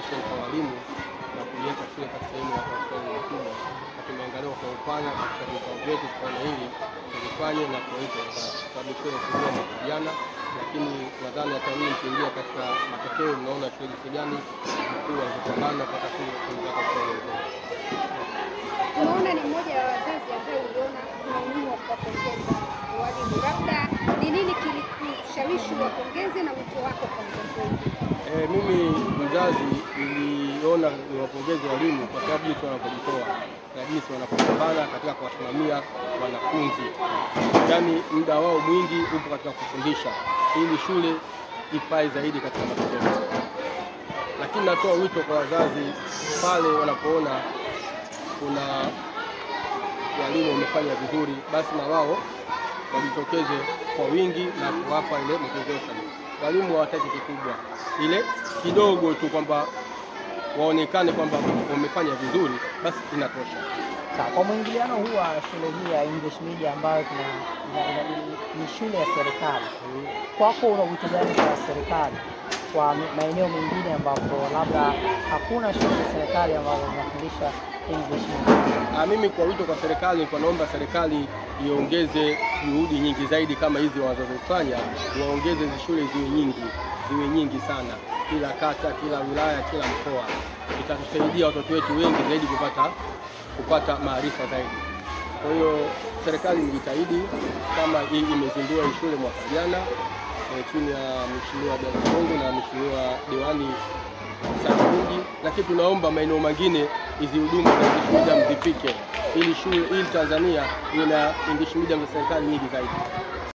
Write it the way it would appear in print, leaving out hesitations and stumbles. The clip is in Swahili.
boresho kwa walimu na kuiweka shule katika sehemu ya Kiswahili kubwa, na tumeangalia kwa upana katika vikao vyetu kwa hili tulifanye na kuweza sababu shule kubwa mwaka jana, lakini nadhani hata hii ikiingia katika matokeo mnaona shule jinsi gani mkuu alipambana kwa shule tunataka kueleza. Unaona ni mmoja wa wazazi ambaye uliona kuna umuhimu wa kuwapongeza walimu, labda ni nini kilikushawishi wapongeze na wito wako kwa mzazi wetu? Mimi mzazi niliona niwapongeze walimu kwa sababu jinsi wanapojitoa na jinsi wanapopambana katika kuwasimamia wanafunzi, yaani muda wao mwingi upo katika kufundisha ili shule ipae zaidi katika matokeo. Lakini natoa wito kwa wazazi pale wanapoona kuna walimu wamefanya vizuri, basi na wao wajitokeze kwa wingi na kuwapa ile motivation. Walimu hawataki kikubwa, ile kidogo tu kwamba waonekane kwamba wamefanya vizuri, basi inatosha. Kwa mwingiliano huu wa shule hii ya English Media ambayo ni shule ya serikali, kwako una wito gani kwa serikali kwa maeneo mengine ambapo labda hakuna shule za serikali ambazo zinafundisha English Media? Mimi kwa wito kwa serikali, kwa naomba serikali iongeze juhudi nyingi zaidi kama hizi wanazofanya, waongeze hizo shule ziwe nyingi sana, kila kata, kila wilaya, kila mkoa. Itatusaidia watoto wetu wengi zaidi kupata maarifa zaidi. Kwa hiyo serikali ijitahidi kama hii imezindua hii shule mwaka jana chini ya Mheshimiwa Bongo na Mheshimiwa Diwani Sarungi, lakini tunaomba maeneo mengine hizi huduma za English Media mzifike ili Tanzania ina English Media za serikali nyingi zaidi.